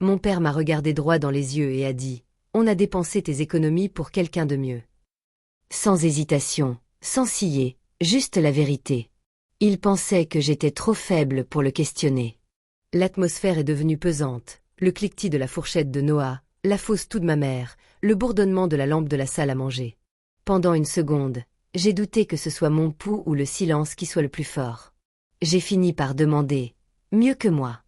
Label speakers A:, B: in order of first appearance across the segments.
A: Mon père m'a regardé droit dans les yeux et a dit « On a dépensé tes économies pour quelqu'un de mieux. » Sans hésitation, sans ciller, juste la vérité. Il pensait que j'étais trop faible pour le questionner. L'atmosphère est devenue pesante, le cliquetis de la fourchette de Noah, la fausse toux de ma mère, le bourdonnement de la lampe de la salle à manger. Pendant une seconde, j'ai douté que ce soit mon pouls ou le silence qui soit le plus fort. J'ai fini par demander « Mieux que moi ».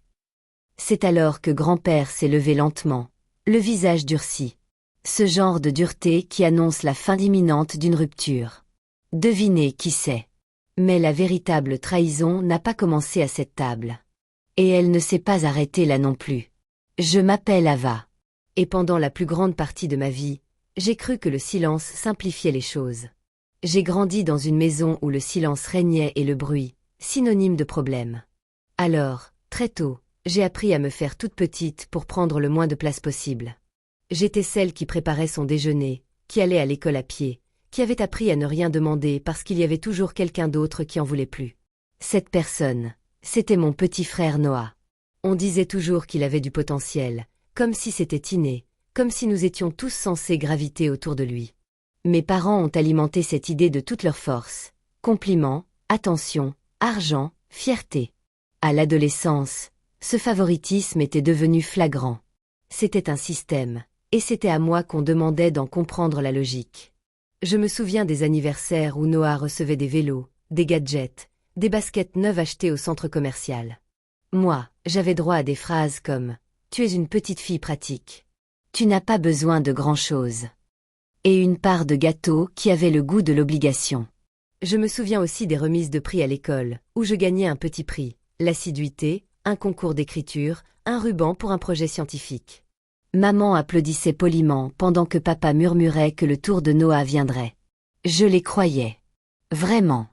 A: C'est alors que grand-père s'est levé lentement, le visage durci. Ce genre de dureté qui annonce la fin imminente d'une rupture. Devinez qui c'est. Mais la véritable trahison n'a pas commencé à cette table. Et elle ne s'est pas arrêtée là non plus. Je m'appelle Ava. Et pendant la plus grande partie de ma vie, j'ai cru que le silence simplifiait les choses. J'ai grandi dans une maison où le silence régnait et le bruit, synonyme de problème. Alors, très tôt, j'ai appris à me faire toute petite pour prendre le moins de place possible. J'étais celle qui préparait son déjeuner, qui allait à l'école à pied, qui avait appris à ne rien demander parce qu'il y avait toujours quelqu'un d'autre qui en voulait plus. Cette personne, c'était mon petit frère Noah. On disait toujours qu'il avait du potentiel, comme si c'était inné, comme si nous étions tous censés graviter autour de lui. Mes parents ont alimenté cette idée de toute leur force. Compliments, attention, argent, fierté. À l'adolescence, ce favoritisme était devenu flagrant. C'était un système, et c'était à moi qu'on demandait d'en comprendre la logique. Je me souviens des anniversaires où Noah recevait des vélos, des gadgets, des baskets neuves achetées au centre commercial. Moi, j'avais droit à des phrases comme « Tu es une petite fille pratique. Tu n'as pas besoin de grand-chose. » Et une part de gâteau qui avait le goût de l'obligation. Je me souviens aussi des remises de prix à l'école, où je gagnais un petit prix, l'assiduité, un concours d'écriture, un ruban pour un projet scientifique. Maman applaudissait poliment pendant que papa murmurait que le tour de Noah viendrait. Je les croyais. Vraiment.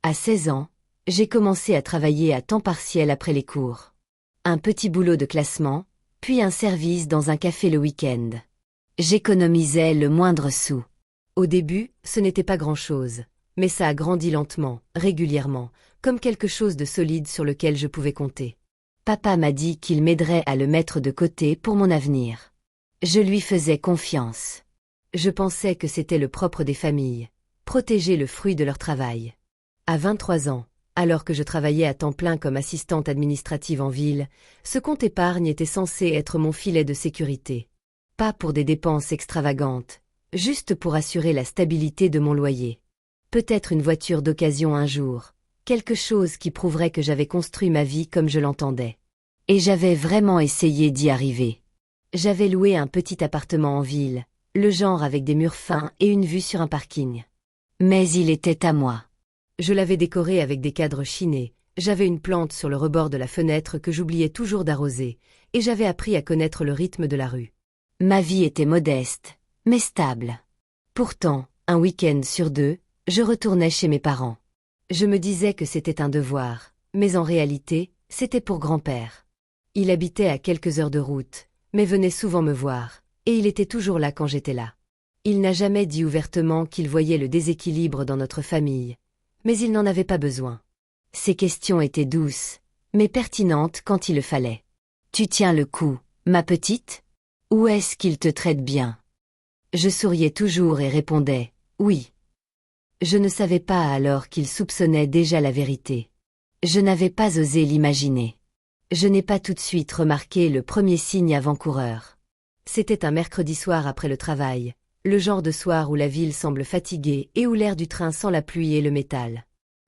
A: À 16 ans, j'ai commencé à travailler à temps partiel après les cours. Un petit boulot de classement, puis un service dans un café le week-end. J'économisais le moindre sou. Au début, ce n'était pas grand-chose, mais ça a grandi lentement, régulièrement, comme quelque chose de solide sur lequel je pouvais compter. Papa m'a dit qu'il m'aiderait à le mettre de côté pour mon avenir. Je lui faisais confiance. Je pensais que c'était le propre des familles, protéger le fruit de leur travail. À 23 ans, alors que je travaillais à temps plein comme assistante administrative en ville, ce compte épargne était censé être mon filet de sécurité. Pas pour des dépenses extravagantes, juste pour assurer la stabilité de mon loyer. Peut-être une voiture d'occasion un jour, quelque chose qui prouverait que j'avais construit ma vie comme je l'entendais. Et j'avais vraiment essayé d'y arriver. J'avais loué un petit appartement en ville, le genre avec des murs fins et une vue sur un parking. Mais il était à moi. Je l'avais décoré avec des cadres chinés, j'avais une plante sur le rebord de la fenêtre que j'oubliais toujours d'arroser, et j'avais appris à connaître le rythme de la rue. Ma vie était modeste, mais stable. Pourtant, un week-end sur 2, je retournais chez mes parents. Je me disais que c'était un devoir, mais en réalité, c'était pour grand-père. Il habitait à quelques heures de route, mais venait souvent me voir, et il était toujours là quand j'étais là. Il n'a jamais dit ouvertement qu'il voyait le déséquilibre dans notre famille, mais il n'en avait pas besoin. Ses questions étaient douces, mais pertinentes quand il le fallait. « Tu tiens le coup, ma petite ? Ou est-ce qu'il te traite bien ?» Je souriais toujours et répondais « Oui ». Je ne savais pas alors qu'il soupçonnait déjà la vérité. Je n'avais pas osé l'imaginer. Je n'ai pas tout de suite remarqué le premier signe avant-coureur. C'était un mercredi soir après le travail, le genre de soir où la ville semble fatiguée et où l'air du train sent la pluie et le métal.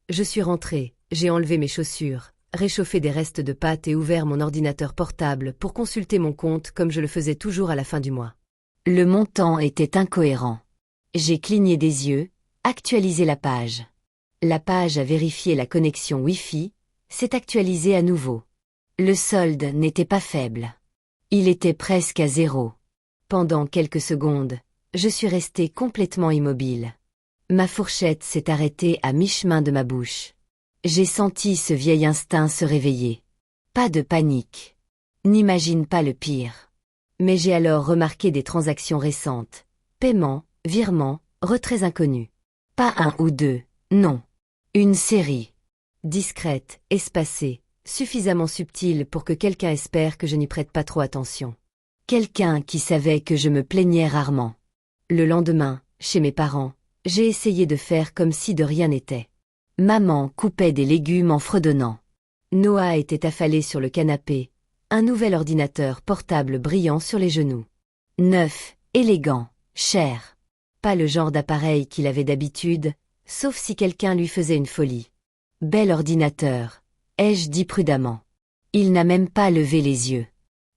A: Je suis rentré, j'ai enlevé mes chaussures, réchauffé des restes de pâtes et ouvert mon ordinateur portable pour consulter mon compte comme je le faisais toujours à la fin du mois. Le montant était incohérent. J'ai cligné des yeux, actualisé la page. La page a vérifié la connexion Wi-Fi, s'est actualisée à nouveau. Le solde n'était pas faible. Il était presque à 0. Pendant quelques secondes, je suis resté complètement immobile. Ma fourchette s'est arrêtée à mi-chemin de ma bouche. J'ai senti ce vieil instinct se réveiller. Pas de panique. N'imagine pas le pire. Mais j'ai alors remarqué des transactions récentes. Paiements, virements, retraits inconnus. Pas un ou deux, non. Une série. Discrète, espacée, suffisamment subtil pour que quelqu'un espère que je n'y prête pas trop attention. Quelqu'un qui savait que je me plaignais rarement. Le lendemain, chez mes parents, j'ai essayé de faire comme si de rien n'était. Maman coupait des légumes en fredonnant. Noah était affalé sur le canapé, un nouvel ordinateur portable brillant sur les genoux. Neuf, élégant, cher. Pas le genre d'appareil qu'il avait d'habitude, sauf si quelqu'un lui faisait une folie. Bel ordinateur, ai-je dit prudemment. Il n'a même pas levé les yeux.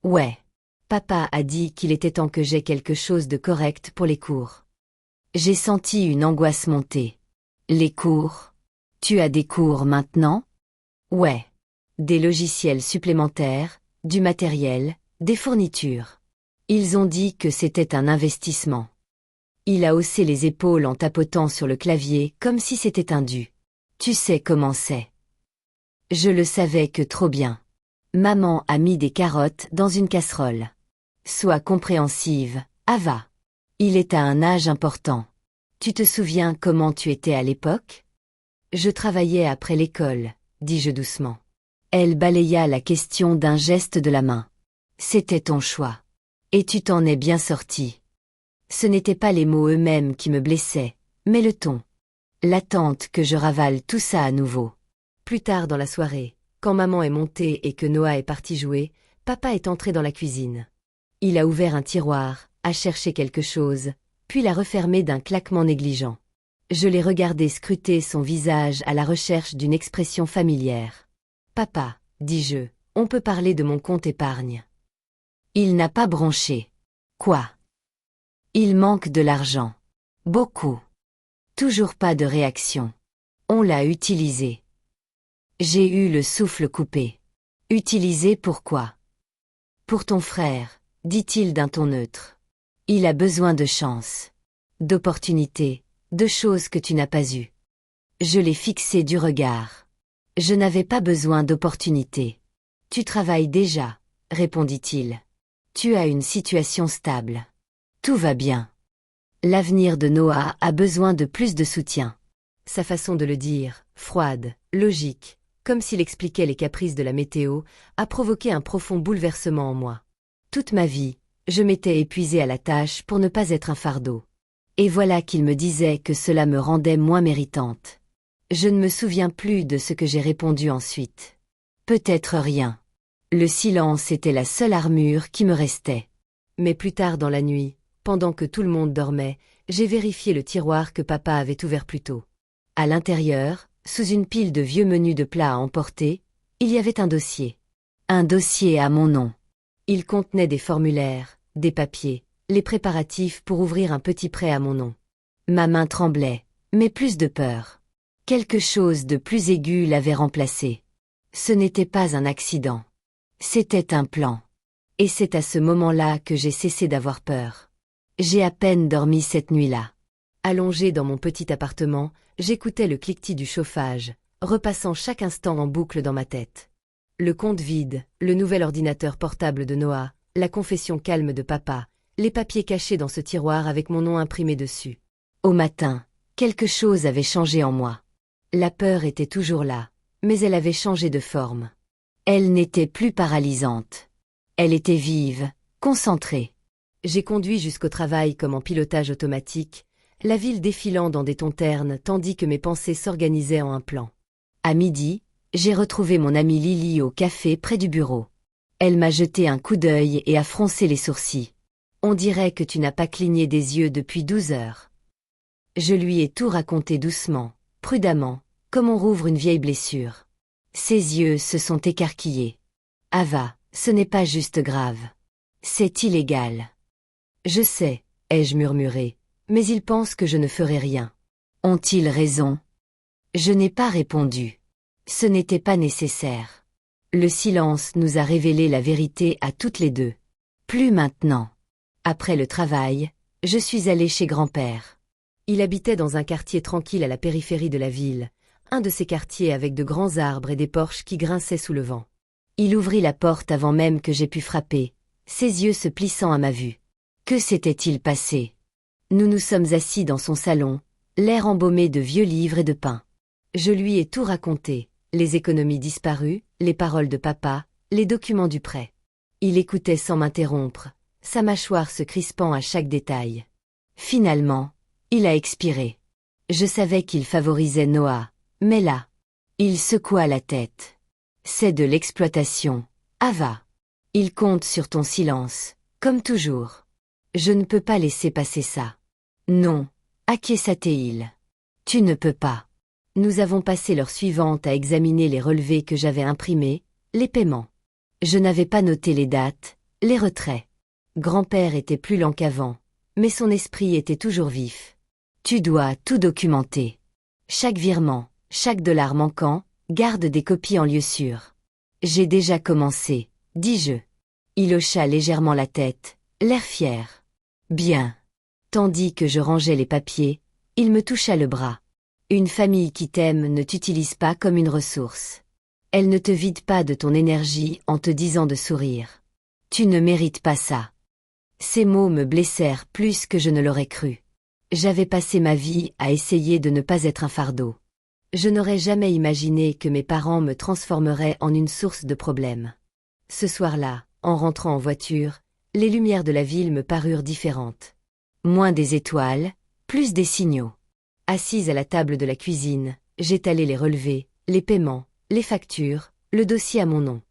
A: Ouais. Papa a dit qu'il était temps que j'aie quelque chose de correct pour les cours. J'ai senti une angoisse monter. Les cours? Tu as des cours maintenant? Ouais. Des logiciels supplémentaires, du matériel, des fournitures. Ils ont dit que c'était un investissement. Il a haussé les épaules en tapotant sur le clavier comme si c'était un dû. Tu sais comment c'est. Je le savais que trop bien. Maman a mis des carottes dans une casserole. Sois compréhensive, Ava. Il est à un âge important. Tu te souviens comment tu étais à l'époque? Je travaillais après l'école, dis-je doucement. Elle balaya la question d'un geste de la main. C'était ton choix. Et tu t'en es bien sorti. Ce n'étaient pas les mots eux-mêmes qui me blessaient, mais le ton. L'attente que je ravale tout ça à nouveau. Plus tard dans la soirée, quand maman est montée et que Noah est parti jouer, papa est entré dans la cuisine. Il a ouvert un tiroir, a cherché quelque chose, puis l'a refermé d'un claquement négligent. Je l'ai regardé scruter son visage à la recherche d'une expression familière. « Papa, dis-je, on peut parler de mon compte épargne. » Il n'a pas bronché. Quoi? Il manque de l'argent. Beaucoup. Toujours pas de réaction. On l'a utilisé. J'ai eu le souffle coupé. Utilisé pourquoi? Pour ton frère, dit-il d'un ton neutre. Il a besoin de chance, d'opportunités, de choses que tu n'as pas eues. Je l'ai fixé du regard. Je n'avais pas besoin d'opportunités. Tu travailles déjà, répondit-il. Tu as une situation stable. Tout va bien. L'avenir de Noah a besoin de plus de soutien. Sa façon de le dire, froide, logique, comme s'il expliquait les caprices de la météo, a provoqué un profond bouleversement en moi. Toute ma vie, je m'étais épuisée à la tâche pour ne pas être un fardeau. Et voilà qu'il me disait que cela me rendait moins méritante. Je ne me souviens plus de ce que j'ai répondu ensuite. Peut-être rien. Le silence était la seule armure qui me restait. Mais plus tard dans la nuit, pendant que tout le monde dormait, j'ai vérifié le tiroir que papa avait ouvert plus tôt. À l'intérieur, sous une pile de vieux menus de plats à emporter, il y avait un dossier. Un dossier à mon nom. Il contenait des formulaires, des papiers, les préparatifs pour ouvrir un petit prêt à mon nom. Ma main tremblait, mais plus de peur. Quelque chose de plus aigu l'avait remplacé. Ce n'était pas un accident. C'était un plan. Et c'est à ce moment-là que j'ai cessé d'avoir peur. J'ai à peine dormi cette nuit-là. Allongé dans mon petit appartement, j'écoutais le cliquetis du chauffage, repassant chaque instant en boucle dans ma tête. Le compte vide, le nouvel ordinateur portable de Noah, la confession calme de papa, les papiers cachés dans ce tiroir avec mon nom imprimé dessus. Au matin, quelque chose avait changé en moi. La peur était toujours là, mais elle avait changé de forme. Elle n'était plus paralysante. Elle était vive, concentrée. J'ai conduit jusqu'au travail comme en pilotage automatique, la ville défilant dans des tons ternes tandis que mes pensées s'organisaient en un plan. À midi, j'ai retrouvé mon amie Lily au café près du bureau. Elle m'a jeté un coup d'œil et a froncé les sourcils. On dirait que tu n'as pas cligné des yeux depuis 12 heures. Je lui ai tout raconté doucement, prudemment, comme on rouvre une vieille blessure. Ses yeux se sont écarquillés. Ava, ce n'est pas juste grave. C'est illégal. Je sais, ai-je murmuré, mais ils pensent que je ne ferai rien. Ont-ils raison? Je n'ai pas répondu. Ce n'était pas nécessaire. Le silence nous a révélé la vérité à toutes les deux. Plus maintenant. Après le travail, je suis allée chez grand-père. Il habitait dans un quartier tranquille à la périphérie de la ville, un de ces quartiers avec de grands arbres et des porches qui grinçaient sous le vent. Il ouvrit la porte avant même que j'aie pu frapper, ses yeux se plissant à ma vue. Que s'était-il passé? Nous nous sommes assis dans son salon, l'air embaumé de vieux livres et de pain. Je lui ai tout raconté, les économies disparues, les paroles de papa, les documents du prêt. Il écoutait sans m'interrompre, sa mâchoire se crispant à chaque détail. Finalement, il a expiré. Je savais qu'il favorisait Noah, mais là, il secoua la tête. C'est de l'exploitation, Ava. Il compte sur ton silence, comme toujours. Je ne peux pas laisser passer ça. Non, acquiesça-t-il. Tu ne peux pas. Nous avons passé l'heure suivante à examiner les relevés que j'avais imprimés, les paiements. Je n'avais pas noté les dates, les retraits. Grand-père était plus lent qu'avant, mais son esprit était toujours vif. Tu dois tout documenter. Chaque virement, chaque dollar manquant, garde des copies en lieu sûr. J'ai déjà commencé, dis-je. Il hocha légèrement la tête, l'air fier. Bien. Tandis que je rangeais les papiers, il me toucha le bras. Une famille qui t'aime ne t'utilise pas comme une ressource. Elle ne te vide pas de ton énergie en te disant de sourire. Tu ne mérites pas ça. Ces mots me blessèrent plus que je ne l'aurais cru. J'avais passé ma vie à essayer de ne pas être un fardeau. Je n'aurais jamais imaginé que mes parents me transformeraient en une source de problèmes. Ce soir-là, en rentrant en voiture, les lumières de la ville me parurent différentes. Moins des étoiles, plus des signaux. Assise à la table de la cuisine, j'étalai les relevés, les paiements, les factures, le dossier à mon nom.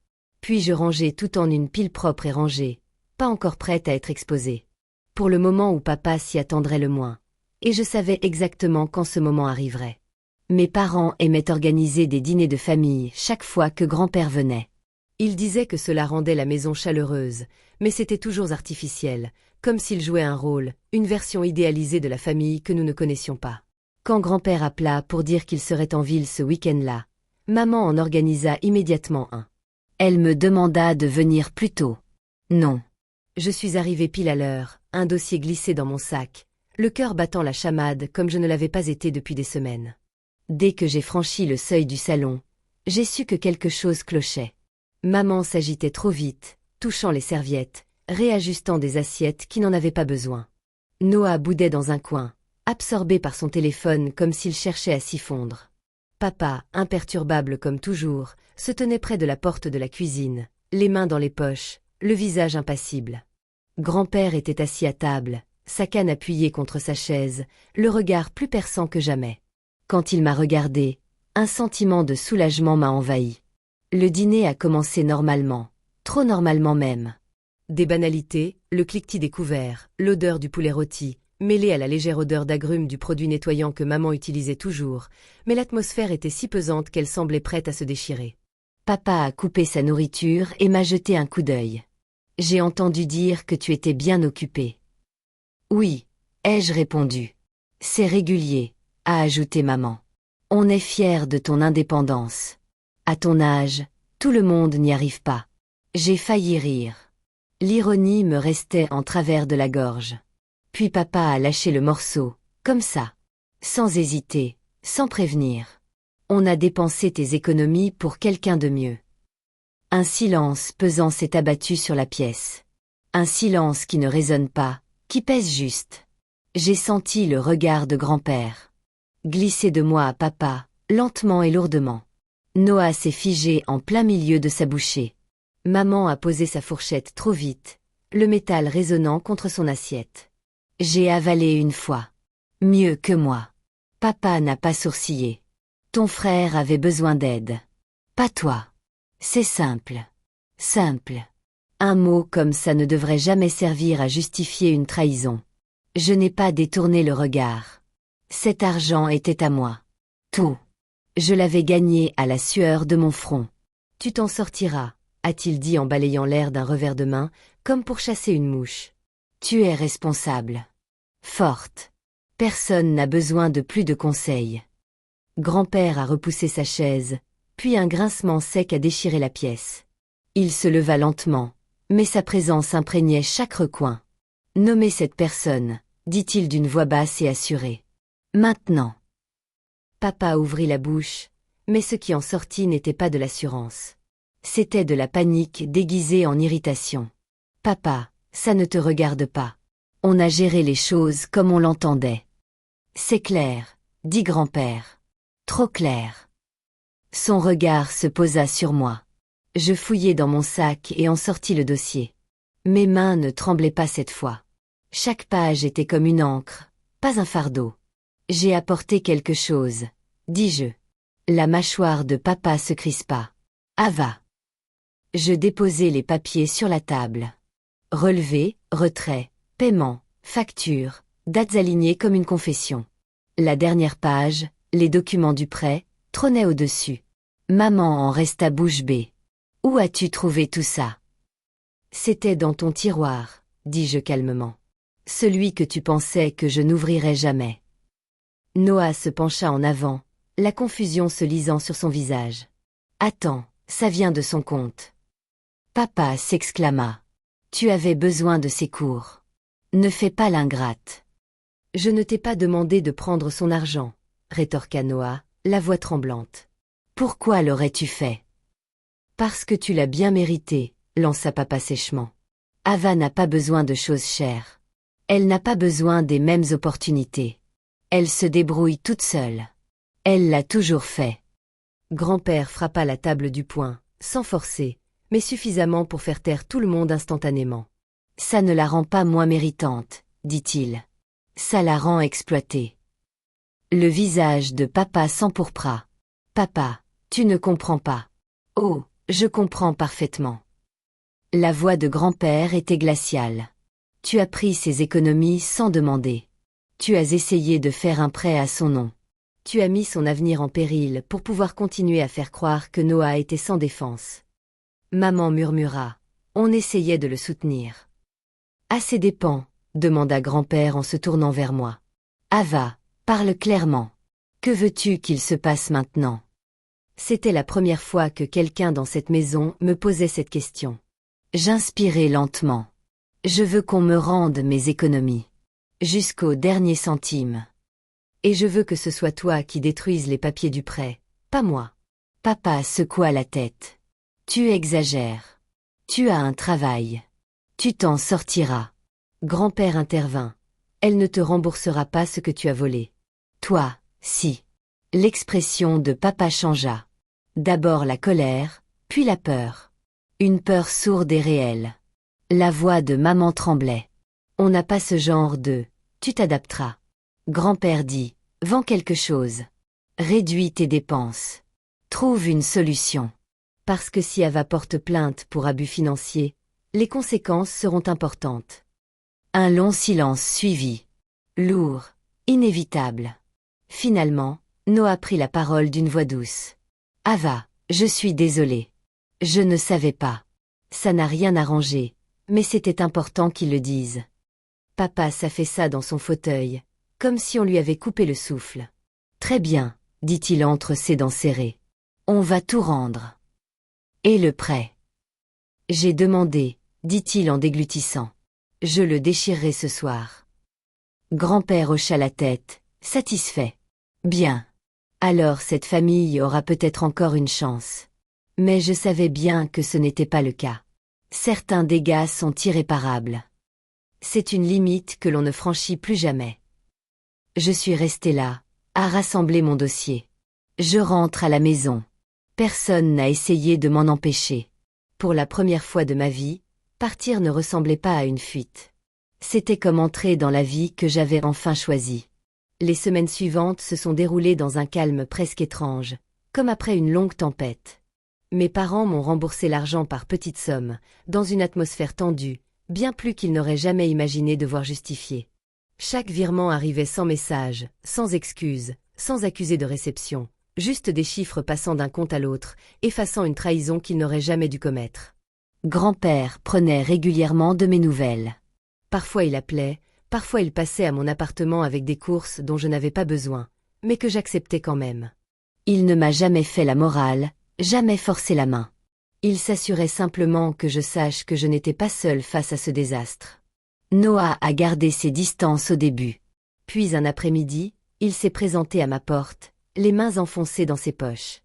A: Puis je rangeai tout en une pile propre et rangée, pas encore prête à être exposée. Pour le moment où papa s'y attendrait le moins. Et je savais exactement quand ce moment arriverait. Mes parents aimaient organiser des dîners de famille chaque fois que grand-père venait. Ils disaient que cela rendait la maison chaleureuse, mais c'était toujours artificiel, comme s'il jouait un rôle, une version idéalisée de la famille que nous ne connaissions pas. Quand grand-père appela pour dire qu'il serait en ville ce week-end-là, maman en organisa immédiatement un. Elle me demanda de venir plus tôt. Non. Je suis arrivée pile à l'heure, un dossier glissé dans mon sac, le cœur battant la chamade comme je ne l'avais pas été depuis des semaines. Dès que j'ai franchi le seuil du salon, j'ai su que quelque chose clochait. Maman s'agitait trop vite, touchant les serviettes, réajustant des assiettes qui n'en avaient pas besoin. Noah boudait dans un coin, absorbé par son téléphone comme s'il cherchait à s'y fondre. Papa, imperturbable comme toujours, se tenait près de la porte de la cuisine, les mains dans les poches, le visage impassible. Grand-père était assis à table, sa canne appuyée contre sa chaise, le regard plus perçant que jamais. Quand il m'a regardé, un sentiment de soulagement m'a envahi. Le dîner a commencé normalement, trop normalement même. Des banalités, le cliquetis des couverts, l'odeur du poulet rôti, mêlée à la légère odeur d'agrumes du produit nettoyant que maman utilisait toujours, mais l'atmosphère était si pesante qu'elle semblait prête à se déchirer. Papa a coupé sa nourriture et m'a jeté un coup d'œil. J'ai entendu dire que tu étais bien occupé. Oui, ai-je répondu. C'est régulier, a ajouté maman. On est fier de ton indépendance. À ton âge, tout le monde n'y arrive pas. J'ai failli rire. L'ironie me restait en travers de la gorge. Puis papa a lâché le morceau, comme ça. Sans hésiter, sans prévenir. On a dépensé tes économies pour quelqu'un de mieux. Un silence pesant s'est abattu sur la pièce. Un silence qui ne résonne pas, qui pèse juste. J'ai senti le regard de grand-père glisser de moi à papa, lentement et lourdement. Noah s'est figé en plein milieu de sa bouchée. Maman a posé sa fourchette trop vite, le métal résonnant contre son assiette. J'ai avalé une fois. Mieux que moi. Papa n'a pas sourcillé. Ton frère avait besoin d'aide. Pas toi. C'est simple. Simple. Un mot comme ça ne devrait jamais servir à justifier une trahison. Je n'ai pas détourné le regard. Cet argent était à moi. Tout. Je l'avais gagné à la sueur de mon front. Tu t'en sortiras, a-t-il dit en balayant l'air d'un revers de main, comme pour chasser une mouche. Tu es responsable. Forte. Personne n'a besoin de plus de conseils. Grand-père a repoussé sa chaise, puis un grincement sec a déchiré la pièce. Il se leva lentement, mais sa présence imprégnait chaque recoin. Nommez cette personne, dit-il d'une voix basse et assurée. Maintenant. Papa ouvrit la bouche, mais ce qui en sortit n'était pas de l'assurance. C'était de la panique déguisée en irritation. Papa, ça ne te regarde pas. On a géré les choses comme on l'entendait. C'est clair, dit grand-père. Trop clair. Son regard se posa sur moi. Je fouillai dans mon sac et en sortis le dossier. Mes mains ne tremblaient pas cette fois. Chaque page était comme une encre, pas un fardeau. J'ai apporté quelque chose, dis-je. La mâchoire de papa se crispa. Ava. Je déposai les papiers sur la table. Relevé, retrait, paiement, facture, dates alignées comme une confession. La dernière page, les documents du prêt, trônaient au-dessus. Maman en resta bouche bée. Où as-tu trouvé tout ça? C'était dans ton tiroir, dis-je calmement. Celui que tu pensais que je n'ouvrirais jamais. Noah se pencha en avant, la confusion se lisant sur son visage. Attends, ça vient de son compte. Papa s'exclama. Tu avais besoin de ses cours. Ne fais pas l'ingrate. Je ne t'ai pas demandé de prendre son argent, rétorqua Noah, la voix tremblante. Pourquoi l'aurais-tu fait? Parce que tu l'as bien mérité, lança papa sèchement. Ava n'a pas besoin de choses chères. Elle n'a pas besoin des mêmes opportunités. Elle se débrouille toute seule. Elle l'a toujours fait. Grand-père frappa la table du poing, sans forcer, mais suffisamment pour faire taire tout le monde instantanément. Ça ne la rend pas moins méritante, dit-il. Ça la rend exploitée. Le visage de papa s'empourpra. Papa, tu ne comprends pas. Oh, je comprends parfaitement. La voix de grand-père était glaciale. Tu as pris ses économies sans demander. Tu as essayé de faire un prêt à son nom. Tu as mis son avenir en péril pour pouvoir continuer à faire croire que Noah était sans défense. Maman murmura. On essayait de le soutenir. À ses dépens, demanda grand-père en se tournant vers moi. Ava, parle clairement. Que veux-tu qu'il se passe maintenant? C'était la première fois que quelqu'un dans cette maison me posait cette question. J'inspirais lentement. Je veux qu'on me rende mes économies. Jusqu'au dernier centime. Et je veux que ce soit toi qui détruises les papiers du prêt, pas moi. Papa secoua la tête. Tu exagères. Tu as un travail. Tu t'en sortiras. Grand-père intervint. Elle ne te remboursera pas ce que tu as volé. Toi, si. L'expression de papa changea. D'abord la colère, puis la peur. Une peur sourde et réelle. La voix de maman tremblait. On n'a pas ce genre de « tu t'adapteras ». Grand-père dit « vends quelque chose. Réduis tes dépenses. Trouve une solution. Parce que si Ava porte plainte pour abus financiers, les conséquences seront importantes. » Un long silence suivit. Lourd, inévitable. Finalement, Noah prit la parole d'une voix douce. « Ava, je suis désolée. Je ne savais pas. Ça n'a rien arrangé, mais c'était important qu'il le dise. » Papa s'affaissa dans son fauteuil, comme si on lui avait coupé le souffle. « Très bien, » dit-il entre ses dents serrées. « On va tout rendre. »« Et le prêt ?» J'ai demandé, dit-il en déglutissant. « Je le déchirerai ce soir. » Grand-père hocha la tête, satisfait. « Bien. Alors cette famille aura peut-être encore une chance. » Mais je savais bien que ce n'était pas le cas. Certains dégâts sont irréparables. C'est une limite que l'on ne franchit plus jamais. Je suis resté là, à rassembler mon dossier. Je rentre à la maison. Personne n'a essayé de m'en empêcher. Pour la première fois de ma vie, partir ne ressemblait pas à une fuite. C'était comme entrer dans la vie que j'avais enfin choisie. Les semaines suivantes se sont déroulées dans un calme presque étrange, comme après une longue tempête. Mes parents m'ont remboursé l'argent par petites sommes, dans une atmosphère tendue, bien plus qu'ils n'auraient jamais imaginé devoir justifier. Chaque virement arrivait sans message, sans excuse, sans accusé de réception, juste des chiffres passant d'un compte à l'autre, effaçant une trahison qu'ils n'auraient jamais dû commettre. Grand-père prenait régulièrement de mes nouvelles. Parfois il appelait, parfois il passait à mon appartement avec des courses dont je n'avais pas besoin, mais que j'acceptais quand même. Il ne m'a jamais fait la morale, jamais forcé la main. Il s'assurait simplement que je sache que je n'étais pas seule face à ce désastre. Noah a gardé ses distances au début. Puis un après-midi, il s'est présenté à ma porte, les mains enfoncées dans ses poches.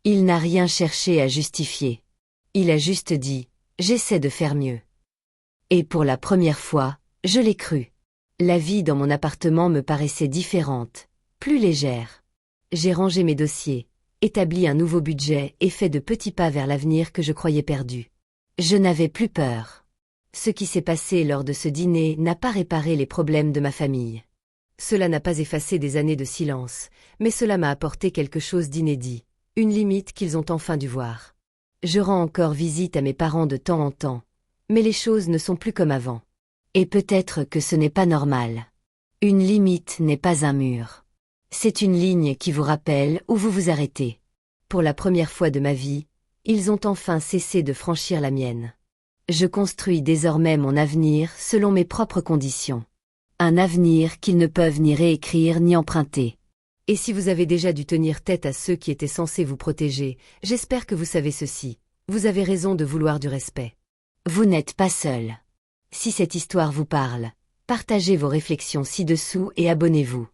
A: Il n'a rien cherché à justifier. Il a juste dit « j'essaie de faire mieux ». Et pour la première fois, je l'ai cru. La vie dans mon appartement me paraissait différente, plus légère. J'ai rangé mes dossiers, établi un nouveau budget et fait de petits pas vers l'avenir que je croyais perdu. Je n'avais plus peur. Ce qui s'est passé lors de ce dîner n'a pas réparé les problèmes de ma famille. Cela n'a pas effacé des années de silence, mais cela m'a apporté quelque chose d'inédit, une limite qu'ils ont enfin dû voir. Je rends encore visite à mes parents de temps en temps, mais les choses ne sont plus comme avant. Et peut-être que ce n'est pas normal. Une limite n'est pas un mur. C'est une ligne qui vous rappelle où vous vous arrêtez. Pour la première fois de ma vie, ils ont enfin cessé de franchir la mienne. Je construis désormais mon avenir selon mes propres conditions. Un avenir qu'ils ne peuvent ni réécrire ni emprunter. Et si vous avez déjà dû tenir tête à ceux qui étaient censés vous protéger, j'espère que vous savez ceci. Vous avez raison de vouloir du respect. Vous n'êtes pas seul. Si cette histoire vous parle, partagez vos réflexions ci-dessous et abonnez-vous.